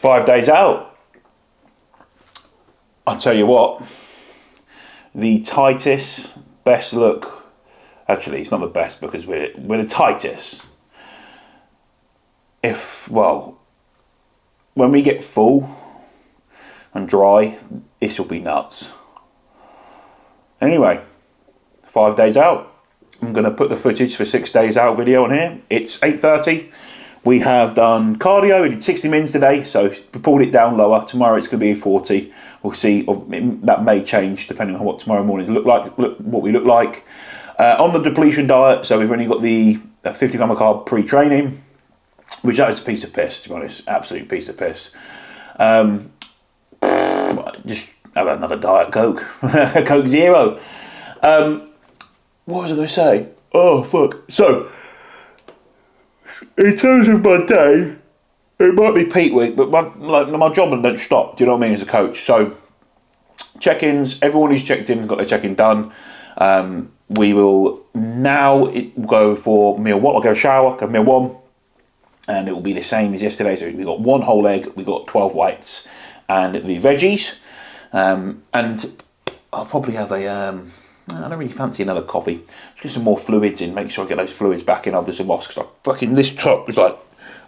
5 days out. I'll tell you what, the tightest, best look, actually it's not the best because we're the tightest. When we get full and dry, this will be nuts. Anyway, 5 days out. I'm going to put the footage for 6 days out video on here. It's 8:30. We have done cardio. We did 60 mins today, so we pulled it down lower. Tomorrow it's going to be 40. We'll see. That may change depending on what tomorrow morning what we look like. On the depletion diet, so we've only got the 50 gram of carb pre-training, which that is a piece of piss, to be honest. Absolute piece of piss. Just have another Diet Coke. Coke Zero. What was I going to say? Oh, fuck. So, in terms of my day, it might be peak week, but my job don't stop, do you know what I mean, as a coach. So, check-ins, everyone who's checked in got their check-in done. We will now go for meal one. I'll go shower, go meal one, and it will be the same as yesterday. So we got 1 whole egg, we got 12 whites, and the veggies. And I'll probably have I don't really fancy another coffee. Just get some more fluids in, make sure I get those fluids back in after some moss, because this top is like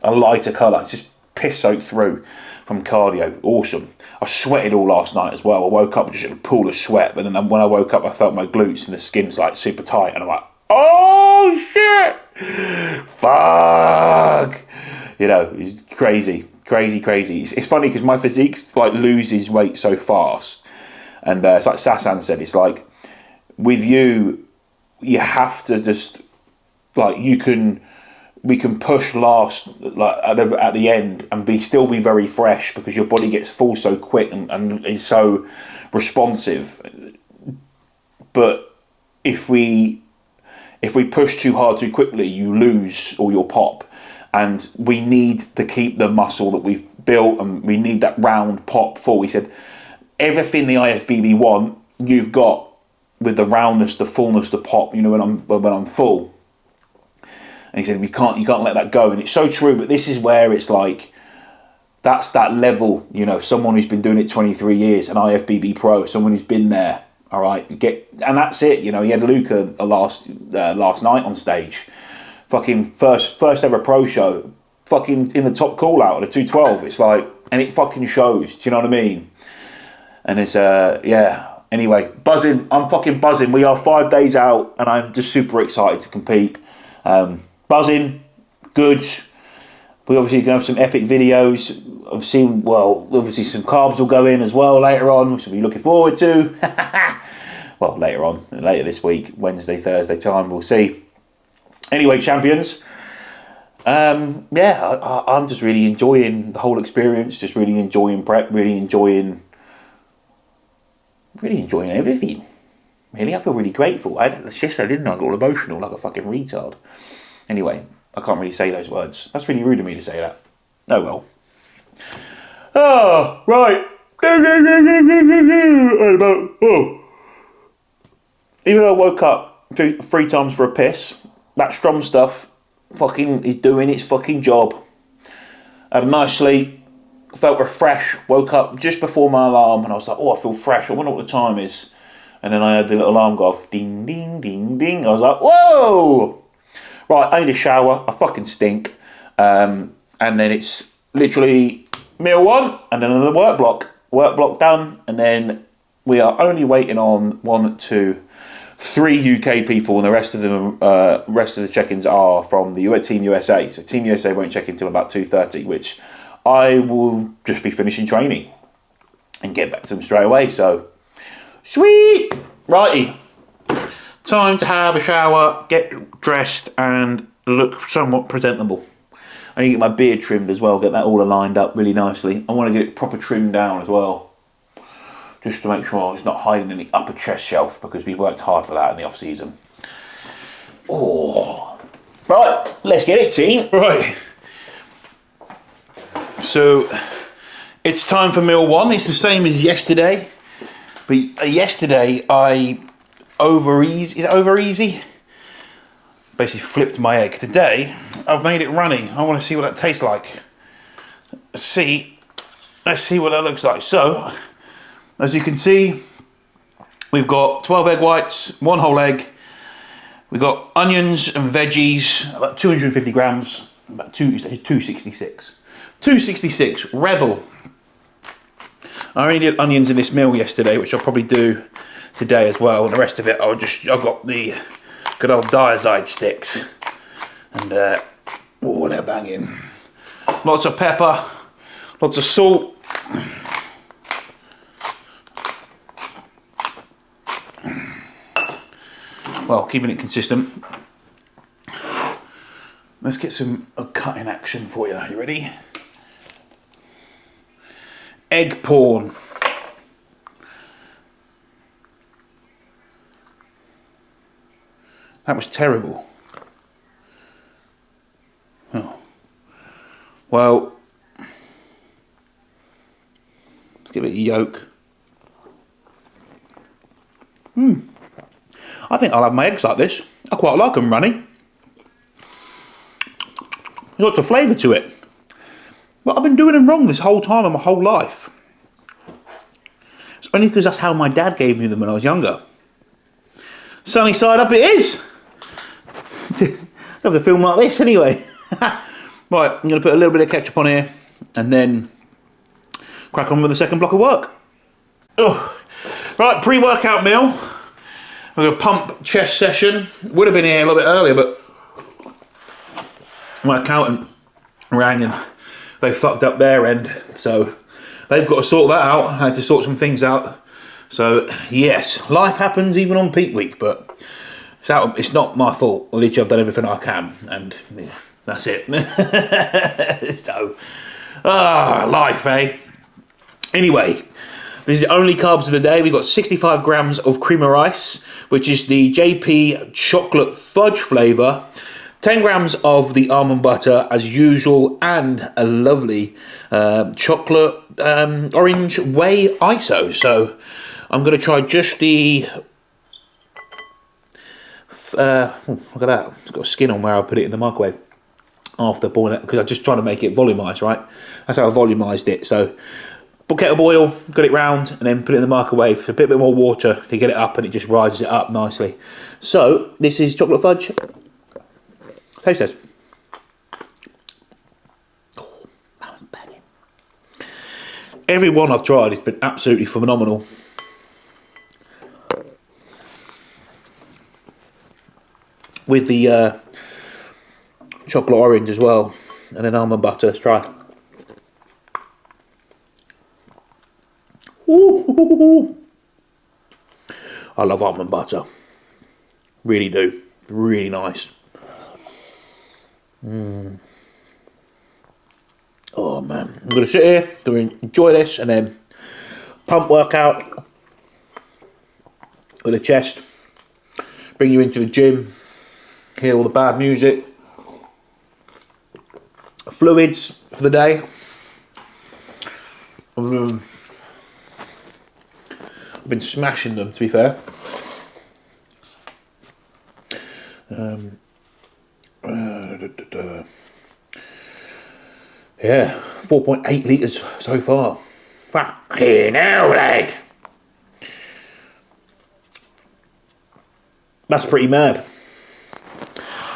a lighter colour. It's just piss soaked through from cardio. Awesome. I sweated all last night as well. I woke up just in a pool of sweat, but then when I woke up I felt my glutes and the skin's like super tight, and I'm like, oh shit, fuck. You know, it's crazy. It's funny because my physique like loses weight so fast, and it's like Sasan said, it's like with you have to just like we can push last like at the end and still be very fresh, because your body gets full so quick and is so responsive. But if we push too hard too quickly, you lose all your pop. And we need to keep the muscle that we've built, and we need that round pop full. He said, everything the IFBB want, you've got with the roundness, the fullness, the pop, you know, when I'm full. And he said, you can't let that go. And it's so true, but this is where it's like, that's that level, you know, someone who's been doing it 23 years, an IFBB pro, someone who's been there, all right, and that's it, you know. He had Luca last night on stage. Fucking first ever pro show, fucking in the top call out of the 212. It's like, and it fucking shows. Do you know what I mean? And it's yeah. Anyway, buzzing. I'm fucking buzzing. We are 5 days out, and I'm just super excited to compete. Buzzing, good. We obviously gonna have some epic videos. Obviously some carbs will go in as well later on, which we'll be looking forward to. Well, later this week, Wednesday, Thursday time, we'll see. Anyway, champions, I'm just really enjoying the whole experience, just really enjoying prep, really enjoying everything. Really, I feel really grateful. Yesterday, didn't I? I got all emotional like a fucking retard. Anyway, I can't really say those words. That's really rude of me to say that. Oh well. Oh, right. Even though I woke up 3 times for a piss, that Strom stuff fucking is doing its fucking job. Had a nice sleep, felt refreshed, woke up just before my alarm, and I was like, oh, I feel fresh, I wonder what the time is. And then I had the little alarm go off, ding, ding, ding, ding. I was like, whoa! Right, I need a shower, I fucking stink. And then it's literally meal one, and then another work block done, and then we are only waiting on 1, 2, 3 UK people, and the rest of the check-ins are from the Team USA. So Team USA won't check in until about 2:30, which I will just be finishing training and get back to them straight away. So sweet, righty. Time to have a shower, get dressed, and look somewhat presentable. I need to get my beard trimmed as well, get that all aligned up really nicely. I want to get it proper trimmed down as well, just to make sure it's not hiding in the upper chest shelf, because we worked hard for that in the off-season. Oh, right, let's get it, team. Right. So, it's time for meal one. It's the same as yesterday, but yesterday I over-easy? Basically flipped my egg. Today, I've made it runny. I want to see what that tastes like. See let's see what that looks like. So, as you can see, we've got 12 egg whites, 1 whole egg. We've got onions and veggies, about 250 grams, about 266. 266, Rebel. I only did onions in this meal yesterday, which I'll probably do today as well. And the rest of it, I've got the good old diazide sticks. And, oh, they're banging. Lots of pepper, lots of salt. Well, keeping it consistent. Let's get some cutting action for you. You ready? Egg porn. That was terrible. Oh. Well, let's give it a yolk. I think I'll have my eggs like this. I quite like them runny. There's lots of flavour to it. But I've been doing them wrong this whole time and my whole life. It's only because that's how my dad gave me them when I was younger. Sunny side up it is. I have to film like this anyway. Right, I'm going to put a little bit of ketchup on here and then crack on with the second block of work. Oh. Right, pre-workout meal. We're going to pump chest session. Would have been here a little bit earlier, but my accountant rang and they fucked up their end. So they've got to sort that out. I had to sort some things out. So yes, life happens even on peak week, but it's not my fault. Literally, I've done everything I can, and yeah, that's it. So, life, eh? Anyway, this is the only carbs of the day. We've got 65 grams of cream of rice, which is the JP chocolate fudge flavour, 10 grams of the almond butter as usual, and a lovely chocolate orange whey ISO. So I'm going to try just the... look at that. It's got a skin on where I put it in the microwave after boiling it, because I'm just trying to make it volumised, right? That's how I volumised it. So bucket of oil, got it round, and then put it in the microwave. A bit more water to get it up, and it just rises it up nicely. So this is chocolate fudge. Taste test. Oh, that was banging. Every one I've tried has been absolutely phenomenal. With the chocolate orange as well, and then almond butter. Let's try. Ooh. I love almond butter. Really do. Really nice. Oh man, I'm going to sit here, enjoy this, and then pump workout with the chest. Bring you into the gym. Hear all the bad music. Fluids for the day. I've been smashing them, to be fair. Yeah, 4.8 litres so far. Fucking hell, lad. That's pretty mad.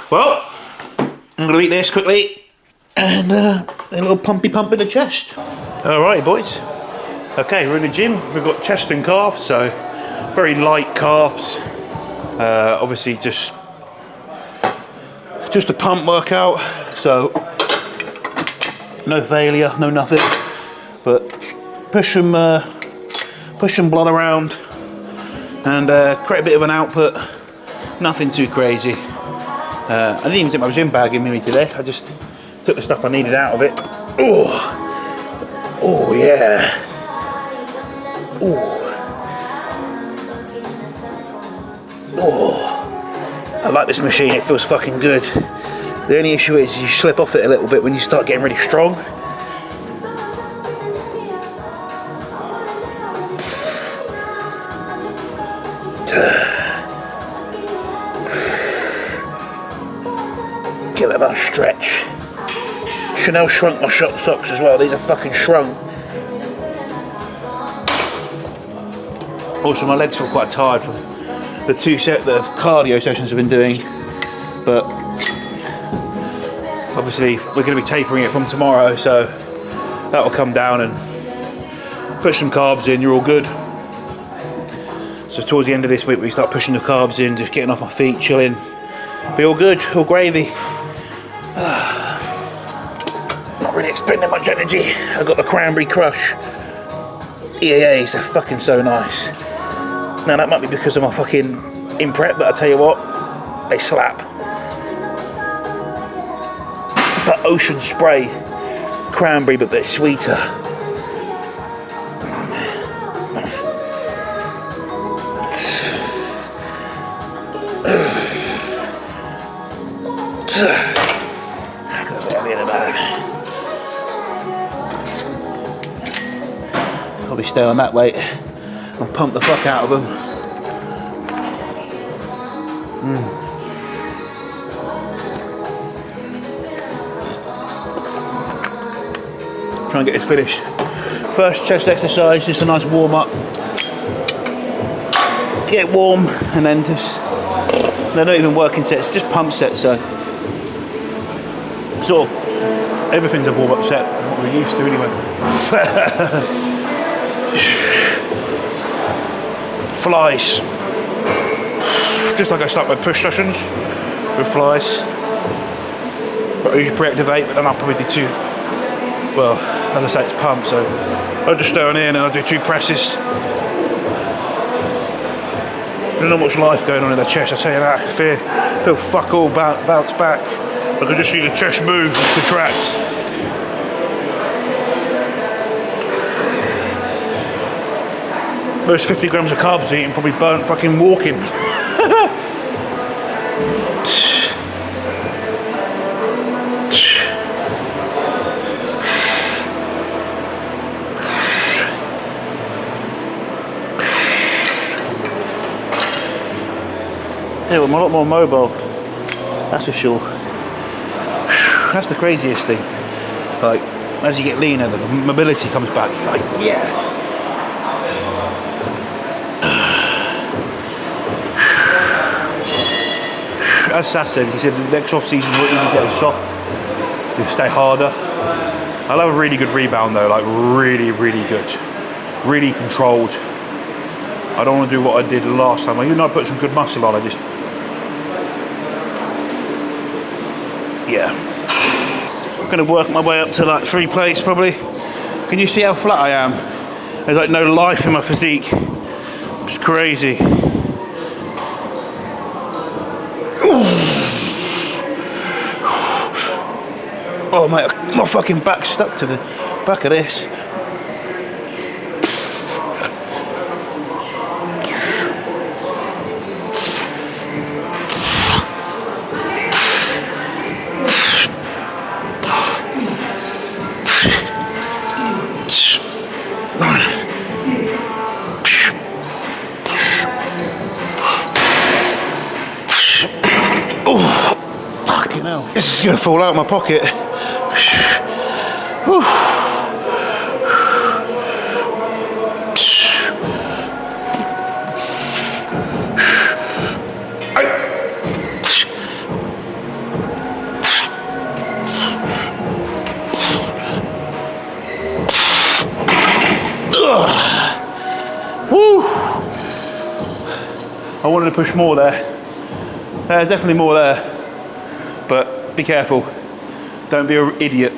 Well, I'm going to eat this quickly and a little pumpy pump in the chest. Alright, boys. Okay, we're in the gym. We've got chest and calves, so very light calves. Obviously, just a pump workout. So no failure, no nothing. But push some blood around and create a bit of an output. Nothing too crazy. I didn't even take my gym bag in with me today. I just took the stuff I needed out of it. Oh yeah. Oh, I like this machine. It feels fucking good. The only issue is you slip off it a little bit when you start getting really strong. Give it a stretch. Chanel shrunk my socks as well. These are fucking shrunk. Also, my legs feel quite tired from the the cardio sessions I've been doing, but obviously we're going to be tapering it from tomorrow, so that will come down and push some carbs in. You're all good. So towards the end of this week, we start pushing the carbs in, just getting off my feet, chilling. Be all good, all gravy. Not really expending much energy. I got the cranberry crush. EAAs, they're fucking so nice. Now that might be because of my fucking in-prep, but I tell you what, they slap. It's like ocean spray cranberry, but a bit sweeter. Probably stay on that weight and pump the fuck out of them. Try and get this finished. First chest exercise, just a nice warm up. Get warm, and then just, they're not even working sets, just pump sets. So everything's a warm up set, what we're used to anyway. Flies. Just like I start my push sessions with flies. But I usually pre-activate, but then I'll probably do two. Well, as I say, it's pump, so I'll just stay on here and I'll do 2 presses. There's not much life going on in the chest, I tell you that. I feel fuck all bounce back. I can just see the chest move and contract. Those 50 grams of carbs eating probably burnt fucking walking. Yeah, I'm a lot more mobile, that's for sure. That's the craziest thing. Like, as you get leaner, the mobility comes back. You're like, yes. As Sass said, he said the next off season will even get as soft. You'll stay harder. I'll have a really good rebound though, like really, really good. Really controlled. I don't want to do what I did last time. Even though I put some good muscle on, I just... Yeah. I'm going to work my way up to like 3 plates probably. Can you see how flat I am? There's like no life in my physique. It's crazy. Oh mate, my fucking back's stuck to the back of this. This is going to fall out of my pocket. Whew. Woo. I wanted to push more there. There's definitely more there. But be careful, don't be an idiot.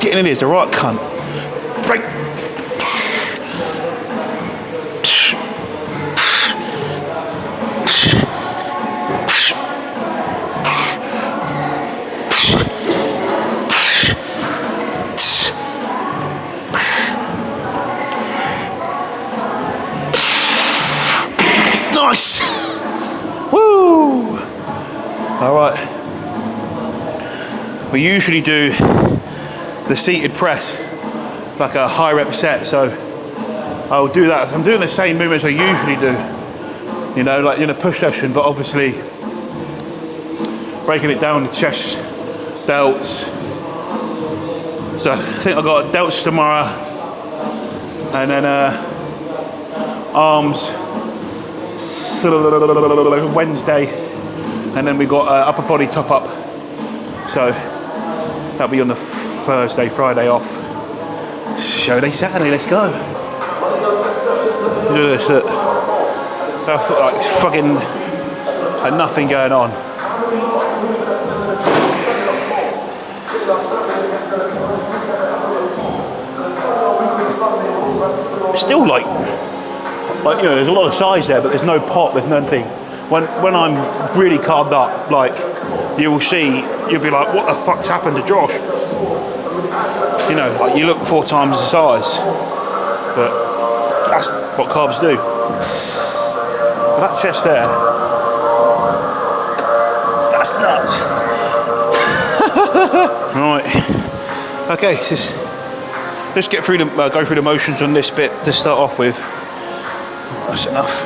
Getting in here is the right cunt. Right. Nice! Woo! Alright. We usually do the seated press, like a high rep set, so I'll do that. I'm doing the same movements I usually do, you know, like in a push session, but obviously breaking it down to chest, delts, So I think I got delts tomorrow, and then arms Wednesday, and then we got upper body top up. So that'll be on the Thursday, Friday off. Show day Saturday, let's go. Look at this, look. I feel like it's fucking like nothing going on. Still like you know, there's a lot of size there, but there's no pop, there's nothing. When I'm really carved up, like you will see, you'll be like, what the fuck's happened to Josh? You know, like you look 4 times the size, but that's what carbs do. But that chest there, that's nuts. Right, okay, let's get through the go through the motions on this bit to start off with. That's enough.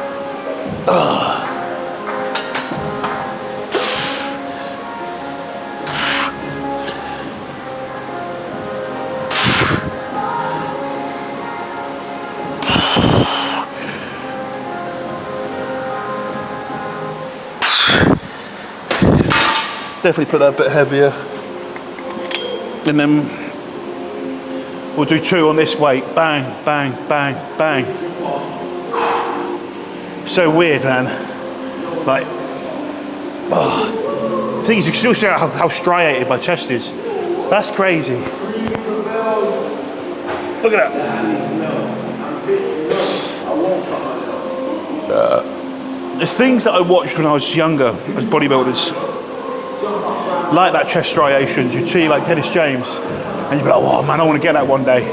Definitely put that a bit heavier, and then we'll do 2 on this weight. Bang, bang, bang, bang. So weird, man. Like, the thing is, you can still see how striated my chest is. That's crazy. Look at that. There's things that I watched when I was younger as bodybuilders, like that chest striations. You'd see like Dennis James, and you'd be like, oh man, I want to get that one day.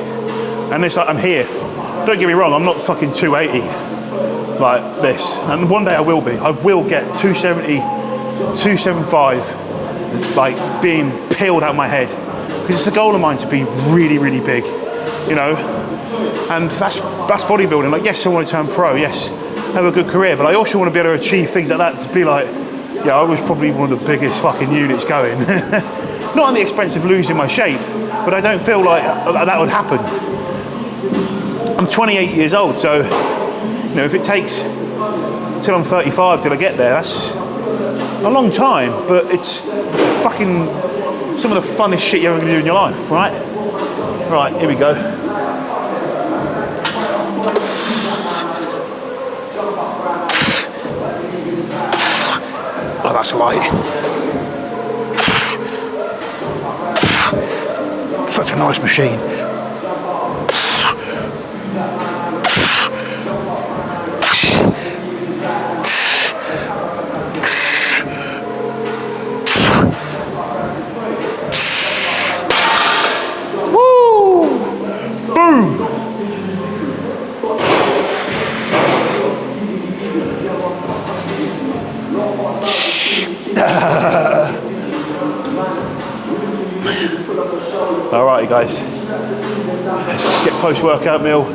And it's like, I'm here. Don't get me wrong, I'm not fucking 280 like this. And one day I will be. I will get 270, 275, like being peeled out of my head. Because it's a goal of mine to be really, really big, you know? And that's bodybuilding. Like, yes, I want to turn pro, yes, have a good career, but I also want to be able to achieve things like that, to be like, yeah, I was probably one of the biggest fucking units going. Not at the expense of losing my shape, but I don't feel like that would happen. I'm 28 years old, so, you know, if it takes till I'm 35 till I get there, that's a long time, but it's fucking some of the funnest shit you're ever gonna do in your life, right? Right, here we go. Oh, that's light. Such a nice machine. Woo! Boom! Alrighty guys, let's get post-workout meal.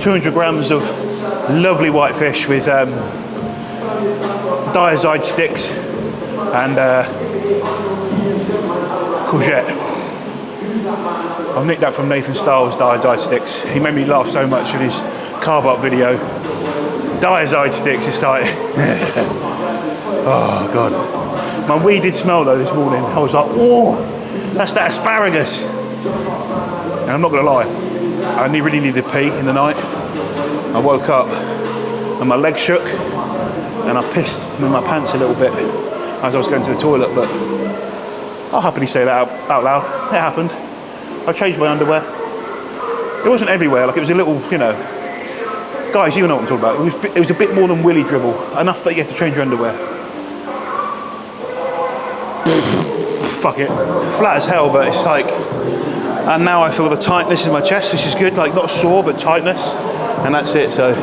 200 grams of lovely white fish with diazide sticks and courgette. I've nicked that from Nathan Styles' diazide sticks. He made me laugh so much in his carb up video. Diazide sticks, it's like, oh God. My wee did smell though this morning. I was like, oh, that's that asparagus. And I'm not gonna lie, I really needed pee in the night. I woke up and my legs shook and I pissed in my pants a little bit as I was going to the toilet, but I'll happily say that out loud. It happened. I changed my underwear. It wasn't everywhere, like it was a little, you know, guys, you know what I'm talking about. It was a bit more than willy dribble, enough that you had to change your underwear. Fuck it, flat as hell, but it's like, and now I feel the tightness in my chest, which is good, like not sore, but tightness, and that's it. So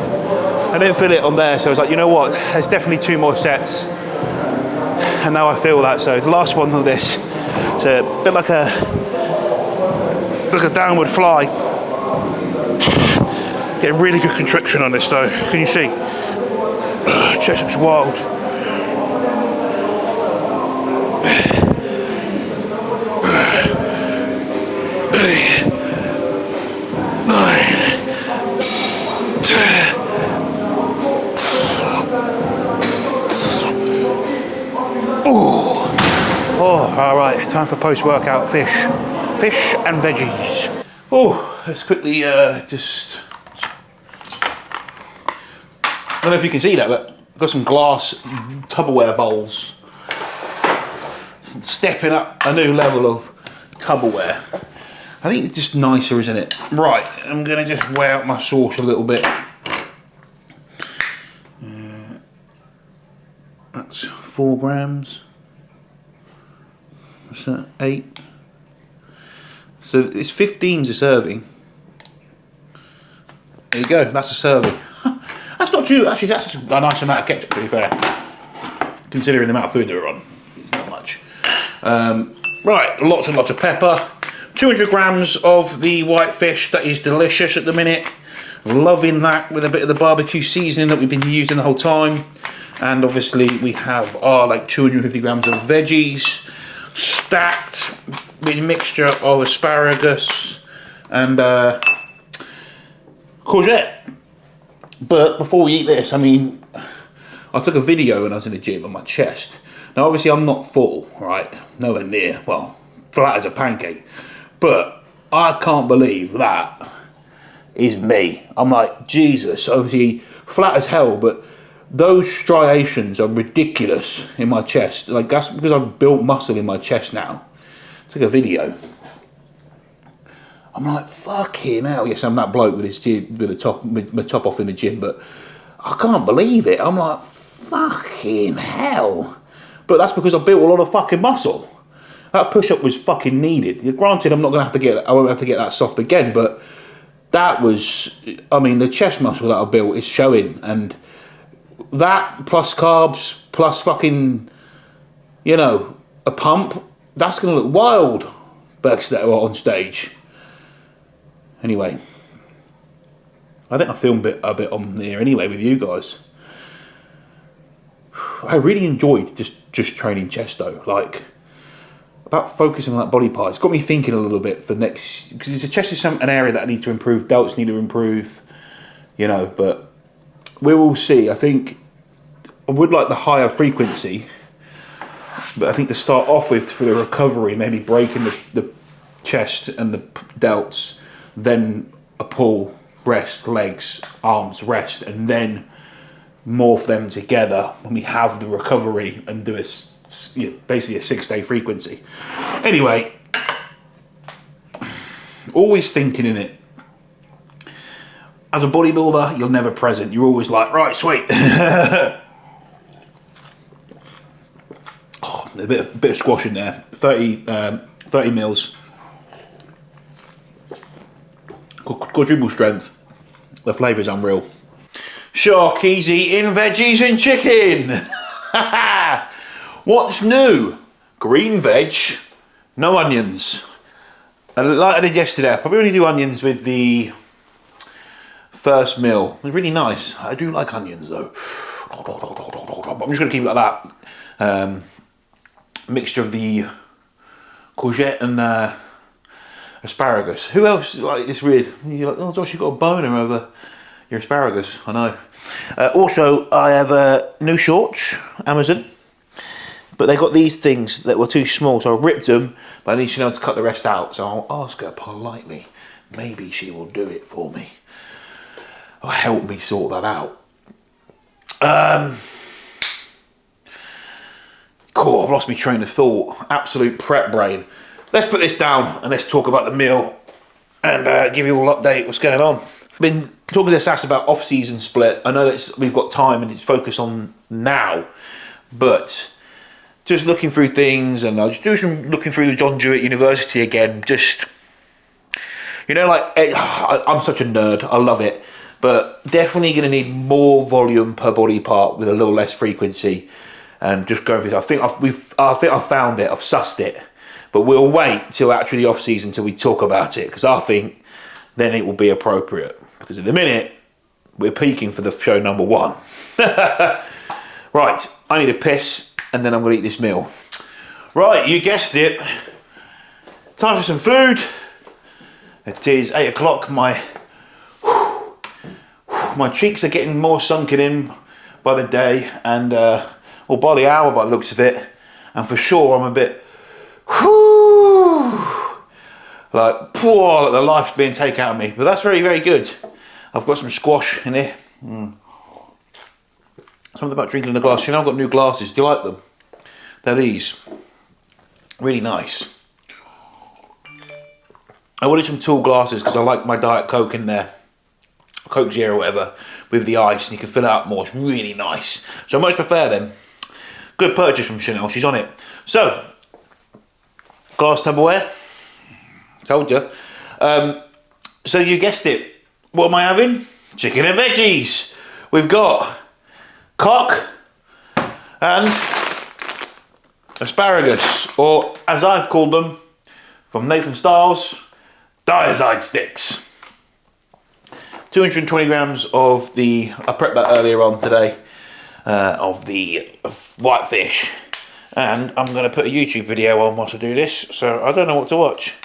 I didn't feel it on there, so I was like, you know what, there's definitely 2 more sets, and now I feel that. So the last one of this, it's a bit like a downward fly. Get a really good contraction on this though, can you see? Chest looks wild. Oh, all right, time for post-workout fish. Fish and veggies. Oh, let's quickly just... I don't know if you can see that, but I've got some glass Tupperware bowls. Stepping up a new level of Tupperware. I think it's just nicer, isn't it? Right, I'm gonna just weigh out my sauce a little bit. That's 4 grams. What's that? 8. So it's 15's a serving. There you go, that's a serving. That's not true, actually that's a nice amount of ketchup, to be fair. Considering the amount of food they're on. It's not much. Right, lots and lots of pepper. 200 grams of the white fish, that is delicious at the minute. Loving that with a bit of the barbecue seasoning that we've been using the whole time. And obviously we have our like 250 grams of veggies, stacked with a mixture of asparagus and courgette. But before we eat this, I mean, I took a video when I was in the gym on my chest. Now obviously I'm not full, right? Nowhere near, well, flat as a pancake. But I can't believe that is me. I'm like, Jesus, obviously flat as hell, but those striations are ridiculous in my chest. Like, that's because I've built muscle in my chest now. I took a video. I'm like, fucking hell. Yes, I'm that bloke with his with my top off in the gym, but I can't believe it. I'm like, fucking hell. But that's because I built a lot of fucking muscle. That push-up was fucking needed. Granted, I won't have to get that soft again, but that was, I mean, the chest muscle that I built is showing, and that plus carbs plus fucking, you know, a pump, that's gonna look wild on stage. Anyway, I think I filmed a bit on there anyway with you guys. I really enjoyed just training chest though, like about focusing on that body part. It's got me thinking a little bit for next, because the chest is an area that I need to improve, delts need to improve, you know, but we will see. I think I would like the higher frequency, but I think to start off with for the recovery, maybe breaking the chest and the delts, then a pull, rest, legs, arms, rest, and then morph them together when we have the recovery and do basically a 6-day frequency. Anyway, always thinking in it. As a bodybuilder, you're never present. You're always like, right, sweet. Oh, a bit of squash in there. 30 mils. Quadruple strength. The flavour's unreal. Sharky's eating veggies and chicken. What's new? Green veg, no onions. And like I did yesterday, I probably only do onions with the first meal. It's really nice. I do like onions though. I'm just going to keep it like that. Mixture of the courgette and asparagus. Who else like this weird? You're like, oh Josh, you got a boner over your asparagus. I know. Also, I have new shorts, Amazon. But they got these things that were too small, so I ripped them, but I need to know how to cut the rest out. So I'll ask her politely. Maybe she will do it for me. Or help me sort that out. Cool, I've lost my train of thought. Absolute prep brain. Let's put this down and let's talk about the meal and give you all an update what's going on. Been talking to Sass about off-season split. I know that we've got time and it's focused on now, but just looking through things, and I'll just do some looking through the John Jewett University again. Just, you know, like, I'm such a nerd. I love it. But definitely going to need more volume per body part with a little less frequency. And just going through, I think I found it. I've sussed it. But we'll wait till actually the off season till we talk about it, because I think then it will be appropriate. Because at the minute we're peaking for the show number 1. Right, I need a piss. And then I'm going to eat this meal. Right, you guessed it. Time for some food. It is 8 o'clock. My cheeks are getting more sunken in by the day, and or by the hour by the looks of it. And for sure, I'm a bit Whoo! Like, poor, like the life's being taken out of me. But that's very, very good. I've got some squash in here. Something about drinking in a glass. You know, I've got new glasses. Do you like them? They're these. Really nice. I wanted some tall glasses because I like my Diet Coke in there. Coke Zero or whatever. With the ice. And you can fill it up more. It's really nice. So I much prefer them. Good purchase from Chanel. She's on it. So, glass Tupperware. Told you. So you guessed it. What am I having? Chicken and veggies. We've got cock and asparagus, or as I've called them, from Nathan Styles, diazide sticks. 220 grams of the, I prepped that earlier on today, of the whitefish. And I'm going to put a YouTube video on whilst I do this, so I don't know what to watch.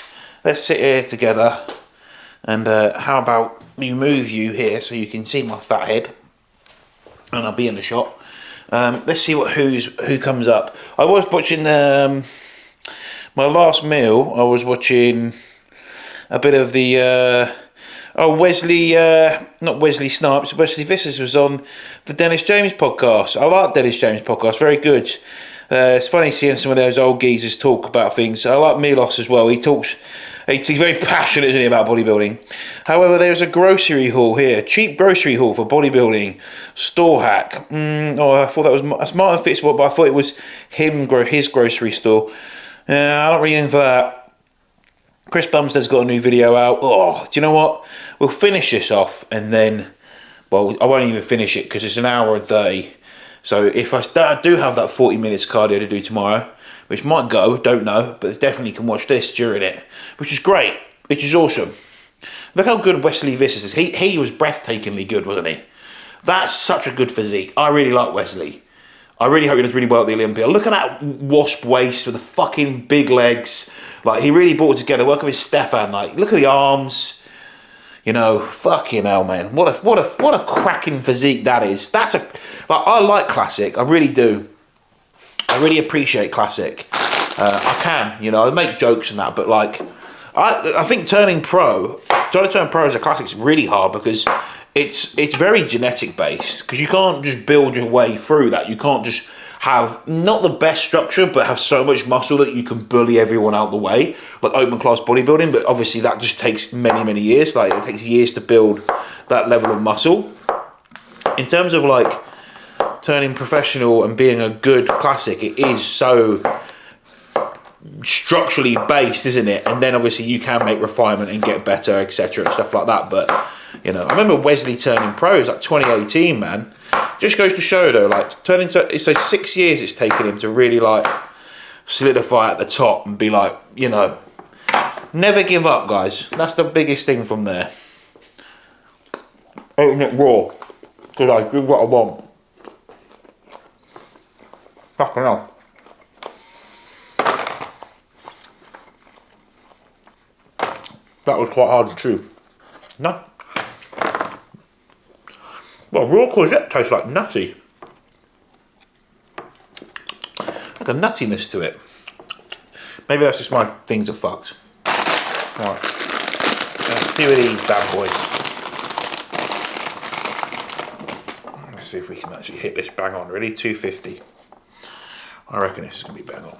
Let's sit here together, and how about you move you here so you can see my fat head, and I'll be in the shot. Let's see who comes up. I was watching my last meal. I was watching a bit of the Wesley, not Wesley Snipes, Wesley Vissers was on the Dennis James podcast. I like Dennis James podcast, very good. It's funny seeing some of those old geezers talk about things. I like Milos as well. He's very passionate, isn't he, about bodybuilding. However, there's a grocery haul here. Cheap grocery haul for bodybuilding. Store hack. I thought that's Martin Fitzwater, but I thought it was his grocery store. I'm not really into that. Chris Bumstead's got a new video out. Oh, do you know what? We'll finish this off and then, well, I won't even finish it because it's an hour and 30. So if I do have that 40 minutes cardio to do tomorrow, which might go, don't know, but definitely can watch this during it, which is great, which is awesome. Look how good Wesley Vissers is. He was breathtakingly good, wasn't he? That's such a good physique. I really like Wesley. I really hope he does really well at the Olympia. Look at that wasp waist with the fucking big legs. Like, he really brought it together. Working with Stefan. Like, look at the arms. You know, fucking hell, man. What a cracking physique that is. I like Classic. I really do. I really appreciate Classic. I can, you know, I make jokes and that, but like, I think trying to turn pro as a Classic is really hard because it's very genetic based, because you can't just build your way through that. You can't just have not the best structure, but have so much muscle that you can bully everyone out the way, like open class bodybuilding. But obviously that just takes many years. Like, it takes years to build that level of muscle. In terms of like turning professional and being a good Classic, it is so structurally based, isn't it? And then obviously you can make refinement and get better, etc., and stuff like that. But you know, I remember Wesley turning pro. It was like 2018, man. Just goes to show though, like it's like 6 years it's taken him to really like solidify at the top and be like, you know, never give up, guys. That's the biggest thing from there. Eating it raw because I do what I want. Fucking hell. That was quite hard to chew. No. Well, raw courgette tastes like nutty. Like a nuttiness to it. Maybe that's just my things are fucked. Alright. Let's do these bad boys. Let's see if we can actually hit this bang on. Ready? 250. I reckon this is going to be bang on.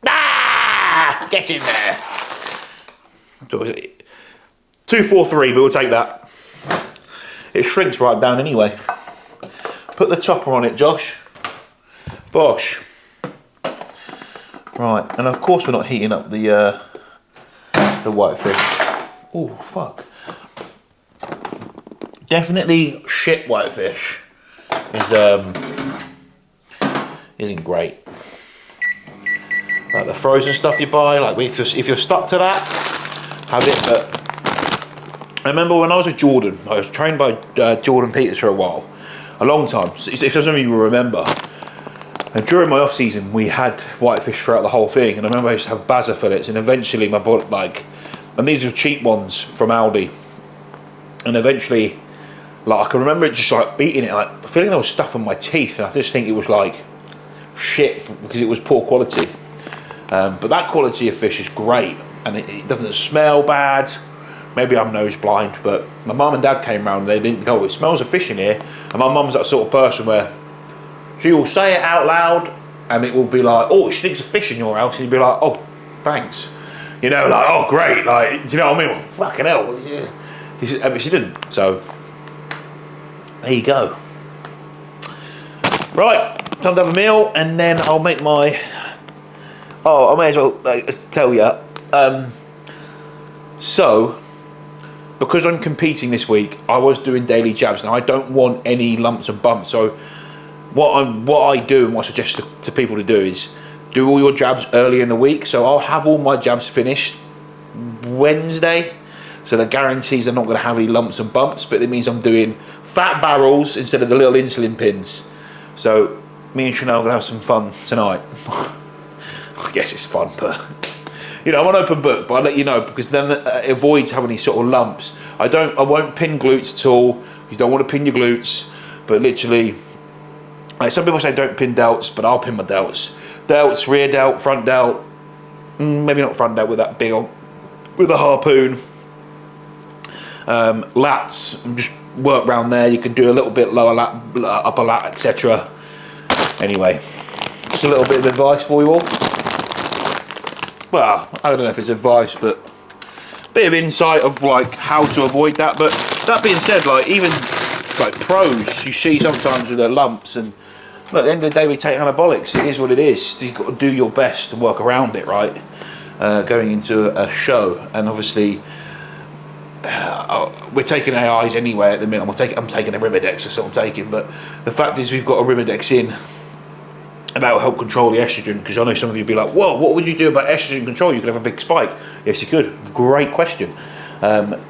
Ah! Get in there! 243, but we'll take that. It shrinks right down anyway. Put the topper on it, Josh. Bosh. Right, and of course we're not heating up the whitefish. Oh, fuck. Definitely shit whitefish isn't great. Like the frozen stuff you buy, like if you're stuck to that, have it. But I remember when I was with Jordan, I was trained by Jordan Peters for a long time. So if some of you will remember, and during my off season we had whitefish throughout the whole thing, and I remember I used to have baza fillets, and eventually my body and these were cheap ones from Aldi, and eventually Like I can remember it just like eating it, like feeling there was stuff in my teeth, and I just think it was like shit because it was poor quality. But that quality of fish is great, and it doesn't smell bad. Maybe I'm nose blind, but my mum and dad came round and they didn't go, it smells of fish in here. And my mum's that sort of person where she will say it out loud and it will be like, oh, it stinks of fish in your house, and you'll be like, oh, thanks. You know, like, oh, great, like, do you know what I mean? Well, fucking hell. Yeah. But she didn't, so there you go. Right, time to have a meal, and then I'll make my... Oh, I may as well tell you. So, because I'm competing this week, I was doing daily jabs. Now, I don't want any lumps and bumps. So, what I do and what I suggest to people to do is do all your jabs early in the week. So, I'll have all my jabs finished Wednesday. So, that guarantees I'm not going to have any lumps and bumps. But it means I'm doing fat barrels instead of the little insulin pins. So, me and Chanel are going to have some fun tonight. I guess it's fun, but you know, I'm an open book, but I'll let you know, because then it avoids having any sort of lumps. I won't pin glutes at all. You don't want to pin your glutes, but literally, like some people say don't pin delts, but I'll pin my delts. Delts, rear delt, front delt, maybe not front delt with that big old, with a harpoon. Lats, just work around there. You can do a little bit lower lat, upper lat, etc. Anyway, just a little bit of advice for you all. Well, I don't know if it's advice, but a bit of insight of like how to avoid that. But that being said, like even like pros, you see sometimes with their lumps, and look, at the end of the day we take anabolics. It is what it is. So you've got to do your best to work around it, right? Going into a show, and obviously we're taking AIs anyway at the minute. I'm taking a Rimadex, that's what I'm taking. But the fact is, we've got a Rimadex in. And that will help control the estrogen, because I know some of you will be like, whoa, what would you do about estrogen control? You could have a big spike. Yes, you could. Great question. Take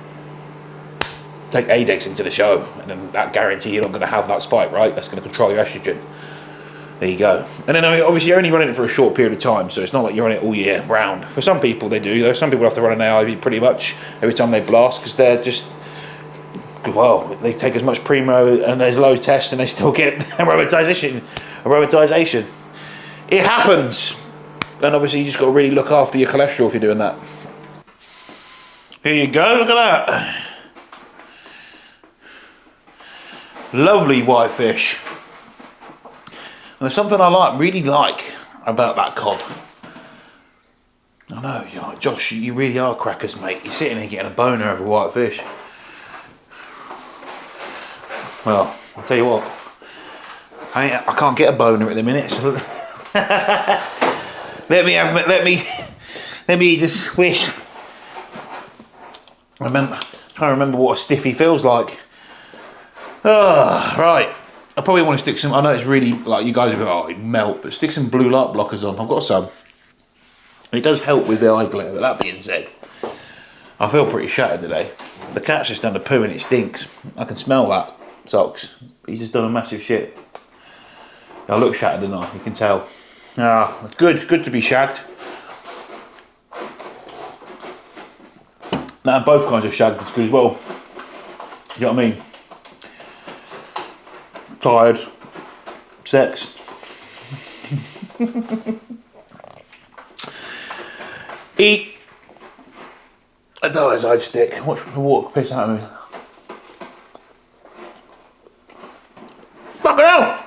Adex into the show, and then that guarantee you're not going to have that spike, right? That's going to control your estrogen. There you go. And then obviously you're only running it for a short period of time, so it's not like you're on it all year round. For some people they do, though. Some people have to run an AIB pretty much every time they blast, because they're just, well, they take as much primo and there's low tests and they still get aromatization. It happens. And obviously you just got to really look after your cholesterol if you're doing that. Here you go, look at that. Lovely white fish. And there's something I really like about that cod. I know, you're like, Josh, you really are crackers, mate. You're sitting here getting a boner over white fish. Well, I'll tell you what. I can't get a boner at the minute, so let me eat this fish. I can't remember what a stiffy feels like. Oh, right. I probably want to stick some. I know it's really like you guys are going, oh, it melt, but stick some blue light blockers on. I've got some. It does help with the eye glare. But that being said, I feel pretty shattered today. The cat's just done the poo and it stinks. I can smell that. Socks. He's just done a massive shit. I look shattered enough, you can tell. Ah, good to be shagged. Now both kinds of shag is good as well. You know what I mean? Tired. Sex. Eat. A diazide stick. Watch the water piss out of me. Fucking hell!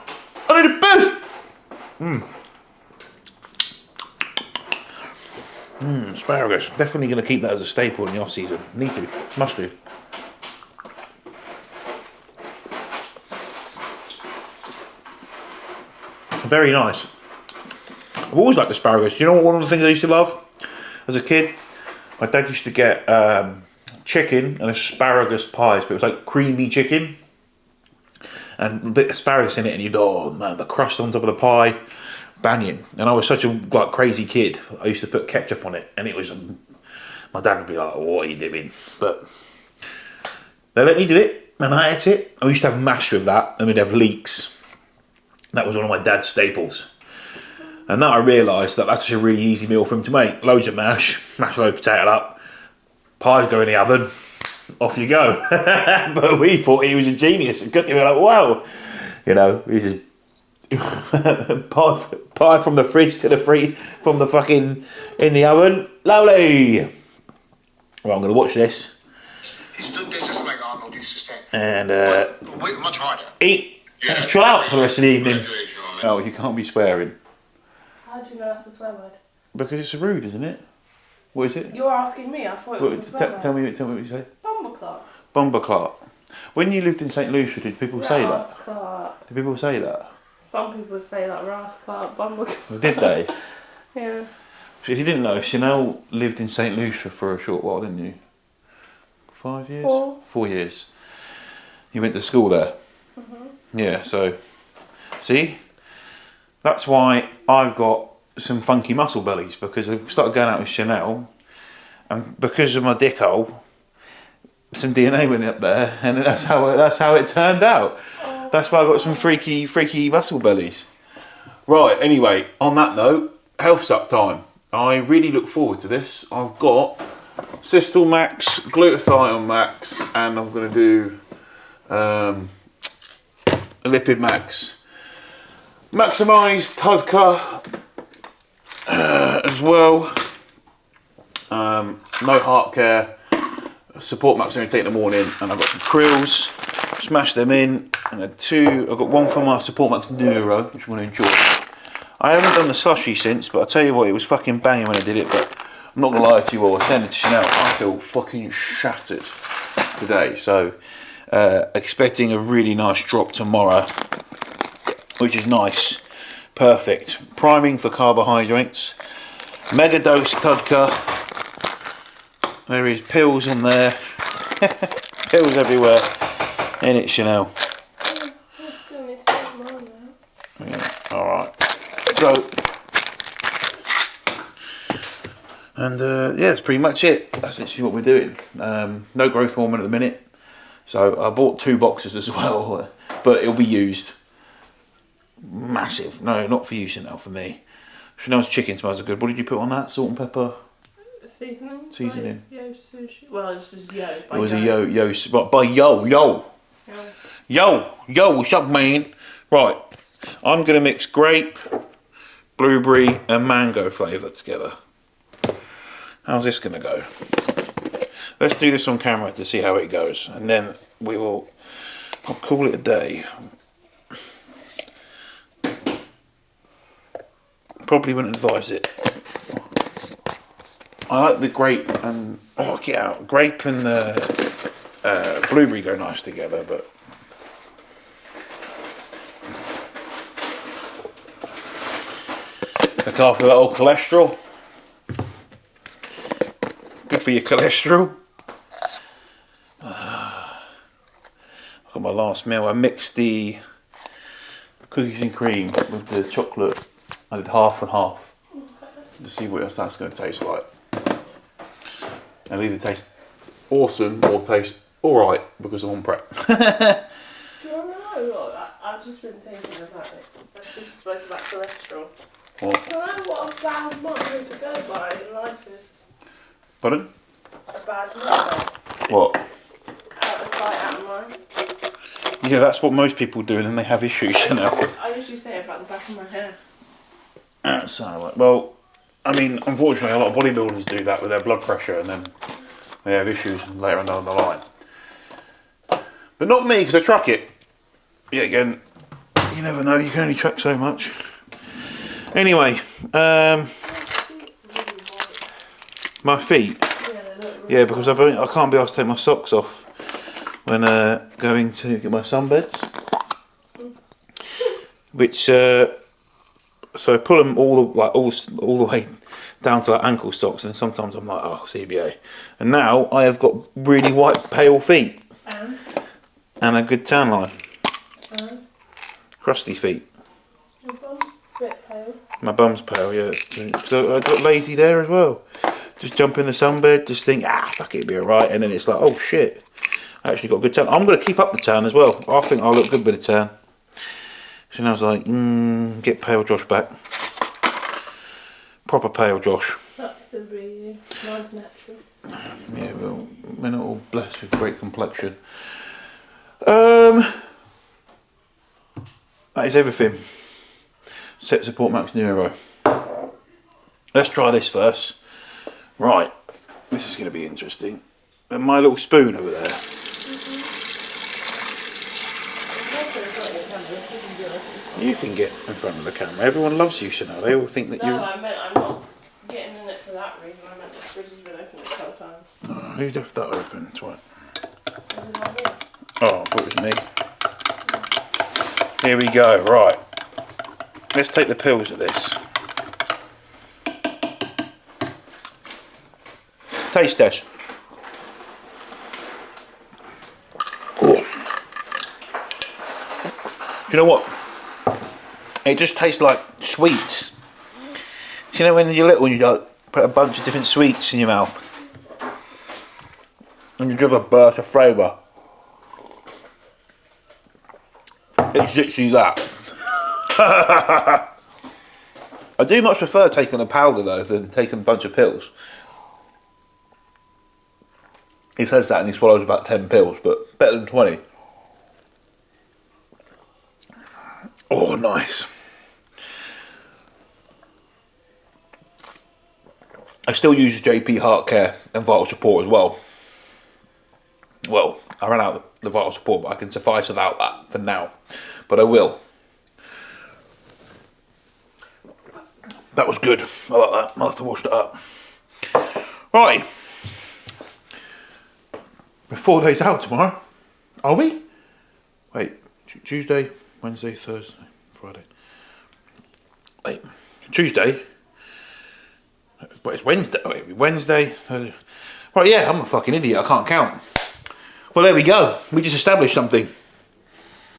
I need a piss! Asparagus. Definitely going to keep that as a staple in the off season. Need to. Must do. Very nice. I've always liked asparagus. Do you know what one of the things I used to love as a kid? My dad used to get chicken and asparagus pies, but it was like creamy chicken and a bit of asparagus in it, and you'd, oh man, the crust on top of the pie, banging. And I was such a like crazy kid. I used to put ketchup on it, and it was, my dad would be like, what are you doing? But they let me do it, and I ate it. I used to have mash with that, and we'd have leeks. That was one of my dad's staples. And that I realised that that's a really easy meal for him to make. Loads of mash, mash a load of potato up, pies go in the oven, off you go. But we thought he was a genius. And we were like, wow. You know, he's just pie from the fridge to from the fucking in the oven. Lovely. Well, I'm going to watch this. He stood there just like Arnold used to stand. And wait, much harder. Eat and chill out for the rest of the evening. Oh, you can't be swearing. How do you know that's a swear word? Because it's rude, isn't it? What is it? You're asking me. I thought it was a swear word. Tell me what you say. Bumbleclark. Bumbleclark. When you lived in St. Lucia, did people say that? Clark. Did people say that? Some people say that Ross Clark, Bumbleclark. Did they? Yeah. So if you didn't know, Chanel lived in St. Lucia for a short while, didn't you? 5 years? 4. 4 years. You went to school there? Yeah, so... See? That's why I've got some funky muscle bellies, because I started going out with Chanel, and because of my dick hole, some DNA went up there, and that's how it turned out. Oh. That's why I got some freaky muscle bellies. Right, anyway, on that note, health suck time. I really look forward to this. I've got Systol Max, Glutathione Max, and I'm going to do a Lipid Max. Maximise Tudka as well. No heart care. Support Max only take in the morning, and I've got some krills. Smash them in, and I've got one for my Support Max Neuro, which I'm going to enjoy. I haven't done the slushy since, but I'll tell you what, it was fucking banging when I did it. But I'm not gonna lie to you all. I sent it to Chanel. I feel fucking shattered today. So expecting a really nice drop tomorrow, which is nice, perfect. Priming for carbohydrates. Mega dose Tudka. There is pills on there. Pills everywhere. In it, Chanel. Yeah, alright. So, and yeah, that's pretty much it. That's literally what we're doing. No growth hormone at the minute. So I bought 2 boxes as well, but it'll be used. Massive. No, not for you, Chanel, for me. Chanel's chicken smells good. What did you put on that? Salt and pepper? Seasoning. Yo sushi. Well, it's just yo. It was a yo, by yo, what's up, man? Right, I'm gonna mix grape, blueberry, and mango flavour together. How's this gonna go? Let's do this on camera to see how it goes, and then I'll call it a day. Probably wouldn't advise it. I like the grape and grape and the blueberry go nice together, but look after that old cholesterol. Good for your cholesterol. I got my last meal. I mixed the cookies and cream with the chocolate. I did half and half to see what else that's going to taste like. It'll either taste awesome or taste alright because I'm on prep. Do you want to know what? I've just been thinking about it. I've been spoken about cholesterol. What? Do you know what a bad motto to go by in life is? Pardon? A bad motto. What? Out of sight, out of mind. Yeah, that's what most people do, and then they have issues, you know. I usually say it about the back of my hair. That's well, I mean, unfortunately, a lot of bodybuilders do that with their blood pressure, and then they have issues later on down the line. But not me, because I track it. Yeah, again, you never know. You can only track so much. Anyway, my feet. Yeah, because I can't be asked to take my socks off when going to get my sunbeds. Which, so I pull them all the way down to like ankle socks, and sometimes I'm like, oh, CBA. And now I have got really white, pale feet. And a good tan line. Crusty feet. Your bum's a bit pale. My bum's pale, yeah. So I got lazy there as well. Just jump in the sunbed, just think, fuck it, it'll be alright. And then it's like, oh shit, I actually got a good tan. I'm going to keep up the tan as well. I think I'll look good with a tan. So now I was like, get pale Josh back. Proper pale Josh. That's the breathing. Mine's natural. Yeah, well, we're not all blessed with great complexion. That is everything. Set support max neuro. Let's try this first. Right, this is going to be interesting. And my little spoon over there. You can get in front of the camera. Everyone loves you, Chanel. They all think that No, you're... I meant I'm not getting in it for that reason. I meant the fridge has been open this whole time. Oh, who left that open? Twat. As in my room. Oh, I thought it was me. Here we go, right. Let's take the pills of this. Taste test. Oh. Do you know what? It just tastes like sweets. Do you know when you're little and you put a bunch of different sweets in your mouth? And you give a burst of flavour. It's literally that. I do much prefer taking a powder though than taking a bunch of pills. He says that and he swallows about 10 pills, but better than 20. Oh, nice. I still use JP Heart Care and Vital Support as well. Well, I ran out of the Vital Support, but I can suffice without that for now. But I will. That was good. I like that. I'll have to wash that up. Right. We're 4 days out tomorrow. Are we? Wait. Tuesday, Wednesday, Thursday, Friday. Wait. Tuesday? But it's Wednesday. Wait, Wednesday. Right, yeah, I'm a fucking idiot. I can't count. Well, there we go. We just established something.